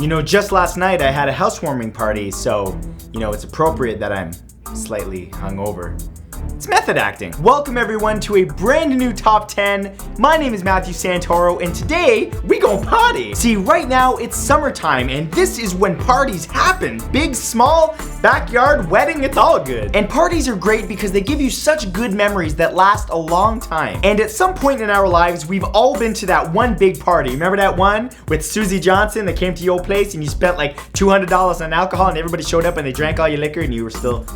You know, just last night I had a housewarming party, so, you know, it's appropriate that I'm slightly hungover. It's method acting. Welcome everyone to a brand new top 10. My name is Matthew Santoro and today we gon' party. See, right now it's summertime and this is when parties happen. Big, small, backyard, wedding, it's all good. And parties are great because they give you such good memories that last a long time. And at some point in our lives, we've all been to that one big party. Remember that one with Susie Johnson that came to your place and you spent like $200 on alcohol and everybody showed up and they drank all your liquor and you were still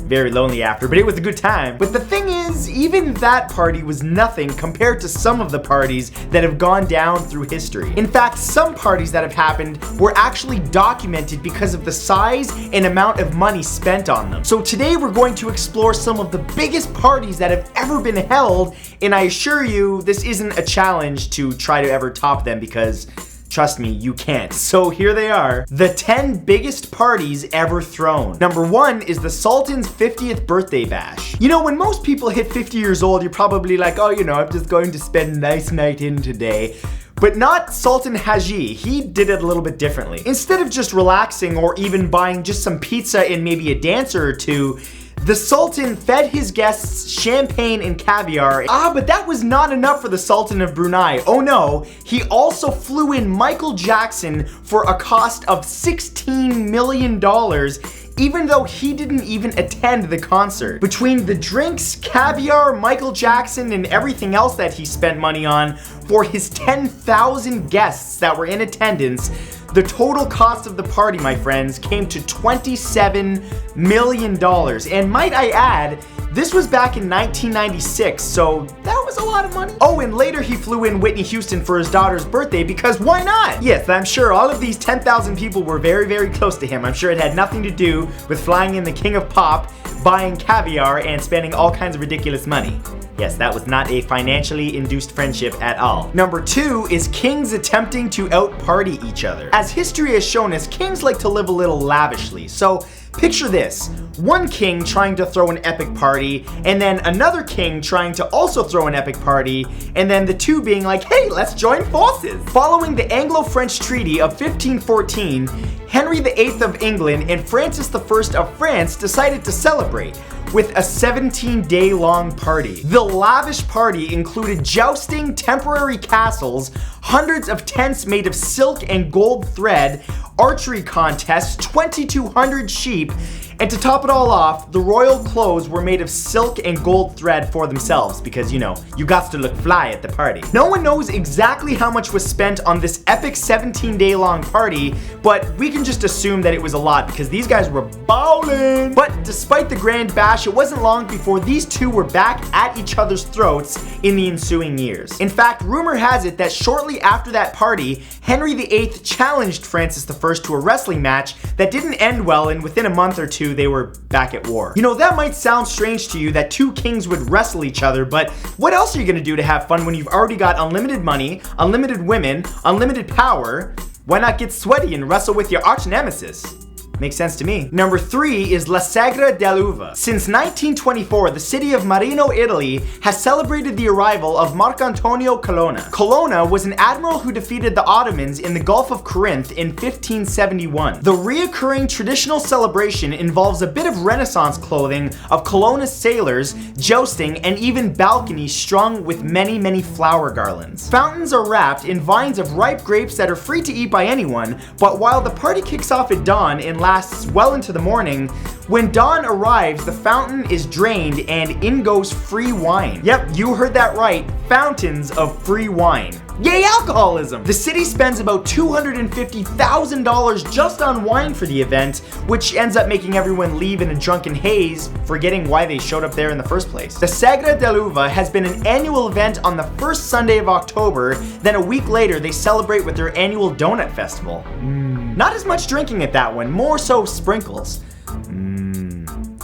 very lonely after, but it was a good time. But the thing is, even that party was nothing compared to some of the parties that have gone down through history. In fact, some parties that have happened were actually documented because of the size and amount of money spent on them. So today we're going to explore some of the biggest parties that have ever been held, and I assure you, this isn't a challenge to try to ever top them because trust me, you can't. So here they are, the 10 biggest parties ever thrown. Number 1 is the Sultan's 50th birthday bash. You know, when most people hit 50 years old, you're probably like, oh, you know, I'm just going to spend a nice night in today. But not Sultan Haji. He did it a little bit differently. Instead of just relaxing or even buying just some pizza and maybe a dancer or two, the Sultan fed his guests champagne and caviar. But that was not enough for the Sultan of Brunei. Oh no, he also flew in Michael Jackson for a cost of $16 million, even though he didn't even attend the concert. Between the drinks, caviar, Michael Jackson, and everything else that he spent money on for his 10,000 guests that were in attendance, the total cost of the party, my friends, came to $27 million. And might I add, this was back in 1996, so that was a lot of money. Oh, and later he flew in Whitney Houston for his daughter's birthday because why not? Yes, I'm sure all of these 10,000 people were very, very close to him. I'm sure it had nothing to do with flying in the King of Pop, buying caviar, and spending all kinds of ridiculous money. Yes, that was not a financially induced friendship at all. Number 2 is kings attempting to out-party each other. As history has shown us, kings like to live a little lavishly. So picture this, one king trying to throw an epic party, and then another king trying to also throw an epic party, and then the two being like, hey, let's join forces. Following the Anglo-French Treaty of 1514, Henry VIII of England and Francis I of France decided to celebrate with a 17-day-long party. The lavish party included jousting, temporary castles, hundreds of tents made of silk and gold thread, archery contests, 2,200 sheep, and to top it all off, the royal clothes were made of silk and gold thread for themselves because, you know, you got to look fly at the party. No one knows exactly how much was spent on this epic 17-day-long party, but we can just assume that it was a lot because these guys were ballin'. But despite the grand bash, it wasn't long before these two were back at each other's throats in the ensuing years. In fact, rumor has it that shortly after that party, Henry VIII challenged Francis I to a wrestling match that didn't end well, and within a month or two, they were back at war. You know, that might sound strange to you that two kings would wrestle each other, but what else are you gonna do to have fun when you've already got unlimited money, unlimited women, unlimited power? Why not get sweaty and wrestle with your arch nemesis? Makes sense to me. Number 3 is La Sagra dell'Uva. Since 1924, the city of Marino, Italy has celebrated the arrival of Marcantonio Colonna. Colonna was an admiral who defeated the Ottomans in the Gulf of Corinth in 1571. The reoccurring traditional celebration involves a bit of Renaissance clothing of Colonna's sailors, jousting, and even balconies strung with many, many flower garlands. Fountains are wrapped in vines of ripe grapes that are free to eat by anyone, but while the party kicks off at dawn and lasts well into the morning, when dawn arrives, the fountain is drained and in goes free wine. Yep, you heard that right, fountains of free wine. Yay, alcoholism! The city spends about $250,000 just on wine for the event, which ends up making everyone leave in a drunken haze, forgetting why they showed up there in the first place. The Sagra dell'Uva has been an annual event on the first Sunday of October, then a week later they celebrate with their annual donut festival. Not as much drinking at that one, more so sprinkles.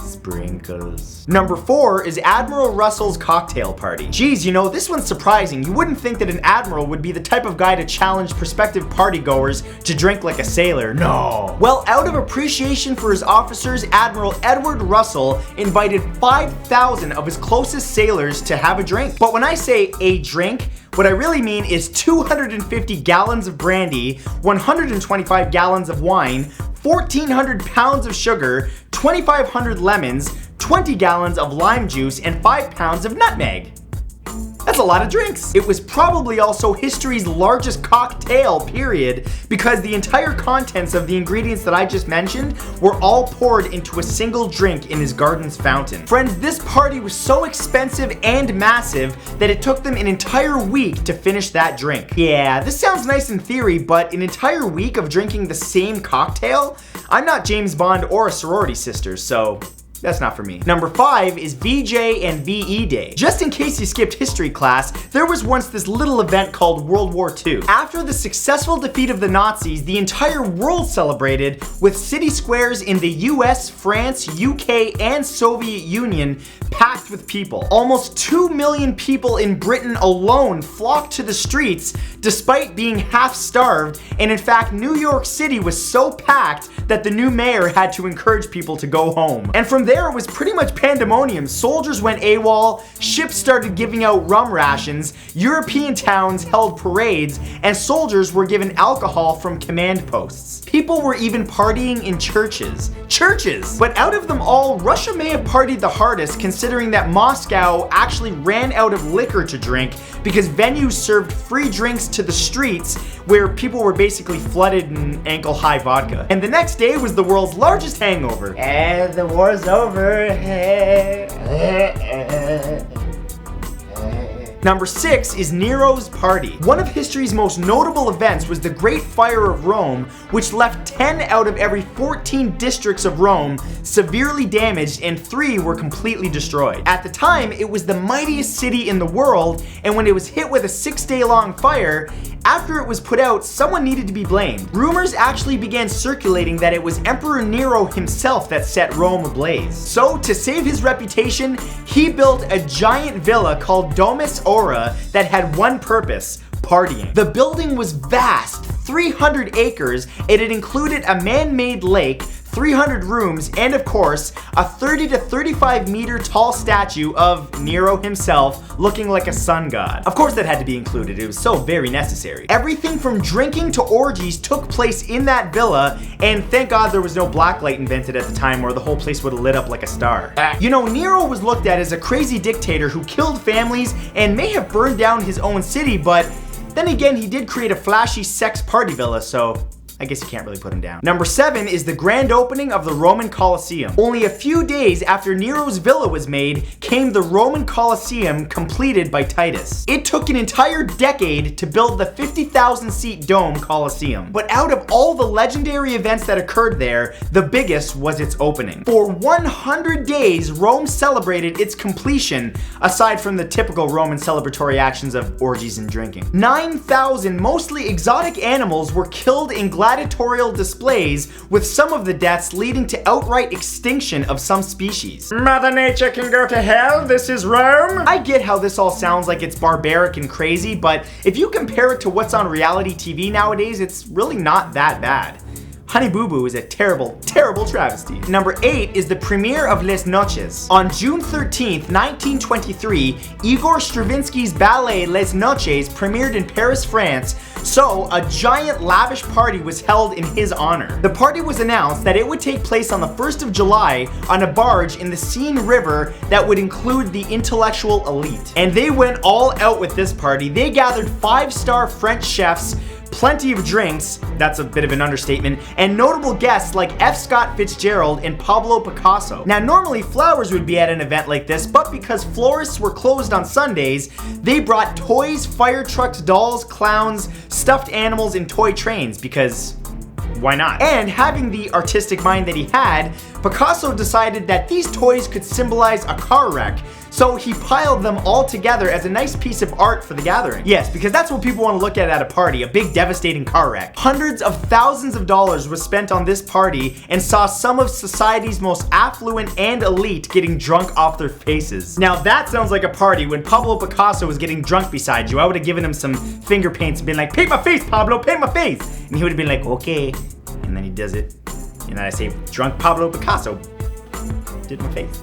Sprinkles. Wrinkles. Number 4 is Admiral Russell's cocktail party. Geez, you know, this one's surprising. You wouldn't think that an admiral would be the type of guy to challenge prospective partygoers to drink like a sailor. No. Well, out of appreciation for his officers, Admiral Edward Russell invited 5,000 of his closest sailors to have a drink. But when I say a drink, what I really mean is 250 gallons of brandy, 125 gallons of wine, 1,400 pounds of sugar, 2,500 lemons, 20 gallons of lime juice, and 5 pounds of nutmeg. That's a lot of drinks. It was probably also history's largest cocktail, period, because the entire contents of the ingredients that I just mentioned were all poured into a single drink in his garden's fountain. Friends, this party was so expensive and massive that it took them an entire week to finish that drink. Yeah, this sounds nice in theory, but an entire week of drinking the same cocktail? I'm not James Bond or a sorority sister, so that's not for me. Number 5 is VJ and VE Day. Just in case you skipped history class, there was once this little event called World War II. After the successful defeat of the Nazis, the entire world celebrated with city squares in the US, France, UK, and Soviet Union packed with people. Almost 2 million people in Britain alone flocked to the streets despite being half starved, and in fact, New York City was so packed that the new mayor had to encourage people to go home. And from there, it was pretty much pandemonium. Soldiers went AWOL, ships started giving out rum rations, European towns held parades, and soldiers were given alcohol from command posts. People were even partying in churches. Churches! But out of them all, Russia may have partied the hardest, considering that Moscow actually ran out of liquor to drink because venues served free drinks to the streets where people were basically flooded in ankle-high vodka. And the next day was the world's largest hangover. And the war's over. Number 6 is Nero's party. One of history's most notable events was the Great Fire of Rome, which left 10 out of every 14 districts of Rome severely damaged and 3 were completely destroyed. At the time, it was the mightiest city in the world, and when it was hit with a 6-day-long fire, after it was put out, someone needed to be blamed. Rumors actually began circulating that it was Emperor Nero himself that set Rome ablaze. So, to save his reputation, he built a giant villa called Domus Aura that had one purpose: partying. The building was vast, 300 acres, and it included a man-made lake, 300 rooms, and of course, a 30 to 35 meter tall statue of Nero himself looking like a sun god. Of course that had to be included, it was so very necessary. Everything from drinking to orgies took place in that villa, and thank God there was no blacklight invented at the time or the whole place would have lit up like a star. You know, Nero was looked at as a crazy dictator who killed families and may have burned down his own city, but then again, he did create a flashy sex party villa, so I guess you can't really put him down. Number 7 is the grand opening of the Roman Colosseum. Only a few days after Nero's villa was made came the Roman Colosseum, completed by Titus. It took an entire decade to build the 50,000 seat dome Colosseum. But out of all the legendary events that occurred there, the biggest was its opening. For 100 days, Rome celebrated its completion, aside from the typical Roman celebratory actions of orgies and drinking. 9,000 mostly exotic animals were killed in gladiatorial displays, with some of the deaths leading to outright extinction of some species. Mother Nature can go to hell, this is Rome? I get how this all sounds like it's barbaric and crazy, but if you compare it to what's on reality TV nowadays, it's really not that bad. Honey Boo Boo is a terrible, terrible travesty. Number 8 is the premiere of Les Noches. On June 13th, 1923, Igor Stravinsky's ballet Les Noches premiered in Paris, France, so a giant lavish party was held in his honor. The party was announced that it would take place on the 1st of July on a barge in the Seine River that would include the intellectual elite. And they went all out with this party. They gathered 5-star French chefs, plenty of drinks, that's a bit of an understatement, and notable guests like F. Scott Fitzgerald and Pablo Picasso. Now normally flowers would be at an event like this, but because florists were closed on Sundays, they brought toys, fire trucks, dolls, clowns, stuffed animals, and toy trains, because why not? And having the artistic mind that he had, Picasso decided that these toys could symbolize a car wreck. So he piled them all together as a nice piece of art for the gathering. Yes, because that's what people want to look at a party, a big devastating car wreck. Hundreds of thousands of dollars was spent on this party and saw some of society's most affluent and elite getting drunk off their faces. Now that sounds like a party. When Pablo Picasso was getting drunk beside you, I would have given him some finger paints and been like, paint my face, Pablo, paint my face. And he would have been like, okay. And then he does it. And then I say, drunk Pablo Picasso did my face.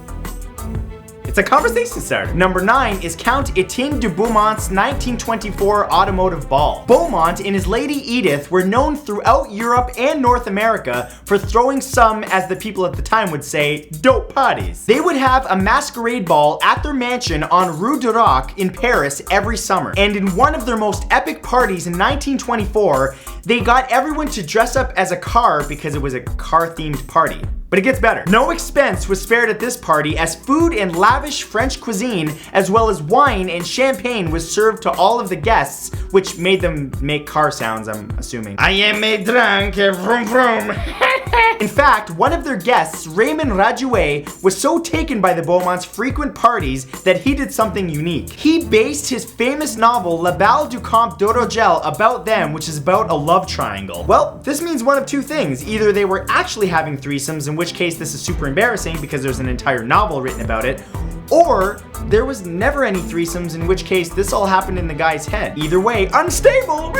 It's a conversation starter. Number 9 is Count Etienne de Beaumont's 1924 Automotive Ball. Beaumont and his lady Edith were known throughout Europe and North America for throwing some, as the people at the time would say, dope parties. They would have a masquerade ball at their mansion on Rue du Roc in Paris every summer. And in one of their most epic parties in 1924, they got everyone to dress up as a car because it was a car-themed party. But it gets better. No expense was spared at this party, as food and lavish French cuisine, as well as wine and champagne, was served to all of the guests, which made them make car sounds, I'm assuming. I am a drunk, vroom vroom. In fact, one of their guests, Raymond Radjouet, was so taken by the Beaumonts' frequent parties that he did something unique. He based his famous novel La Balle du Comte d'Orogel about them, which is about a love triangle. Well, this means one of two things. Either they were actually having threesomes, in which case this is super embarrassing because there's an entire novel written about it, or there was never any threesomes, in which case this all happened in the guy's head. Either way, unstable!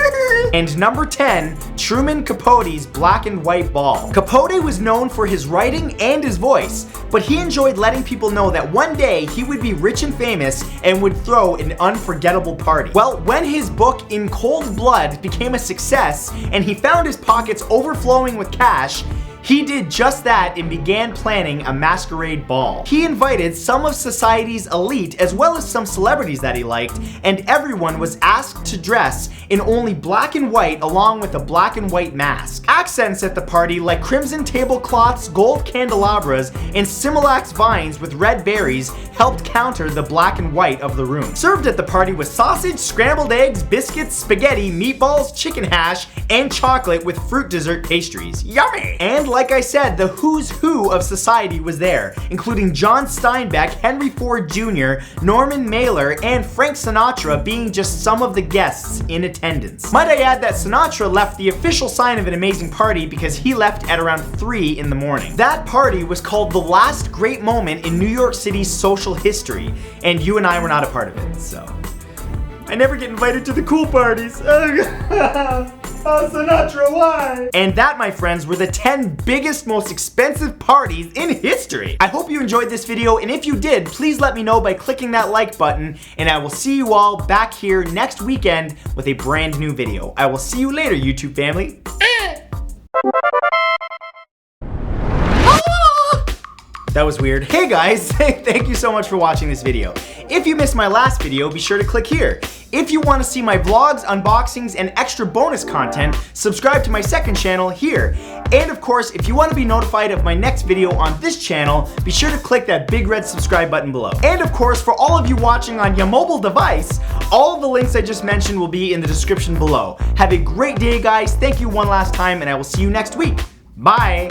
And number 10, Truman Capote's Black and White Ball. Capote was known for his writing and his voice, but he enjoyed letting people know that one day he would be rich and famous and would throw an unforgettable party. Well, when his book In Cold Blood became a success and he found his pockets overflowing with cash, he did just that and began planning a masquerade ball. He invited some of society's elite as well as some celebrities that he liked, and everyone was asked to dress in only black and white along with a black and white mask. Accents at the party like crimson tablecloths, gold candelabras, and Similac vines with red berries helped counter the black and white of the room. Served at the party was sausage, scrambled eggs, biscuits, spaghetti, meatballs, chicken hash, and chocolate with fruit dessert pastries. Yummy! And like I said, the who's who of society was there, including John Steinbeck, Henry Ford Jr., Norman Mailer, and Frank Sinatra being just some of the guests in attendance. Might I add that Sinatra left the official sign of an amazing party because he left at around 3 in the morning. That party was called the last great moment in New York City's social history, and you and I were not a part of it, so I never get invited to the cool parties. Oh, Sinatra, why? And that, my friends, were the 10 biggest, most expensive parties in history. I hope you enjoyed this video, and if you did, please let me know by clicking that like button, and I will see you all back here next weekend with a brand new video. I will see you later, YouTube family. That was weird. Hey guys, thank you so much for watching this video. If you missed my last video, be sure to click here. If you want to see my vlogs, unboxings, and extra bonus content, subscribe to my second channel here. And of course, if you want to be notified of my next video on this channel, be sure to click that big red subscribe button below. And of course, for all of you watching on your mobile device, all of the links I just mentioned will be in the description below. Have a great day, guys. Thank you one last time, and I will see you next week. Bye.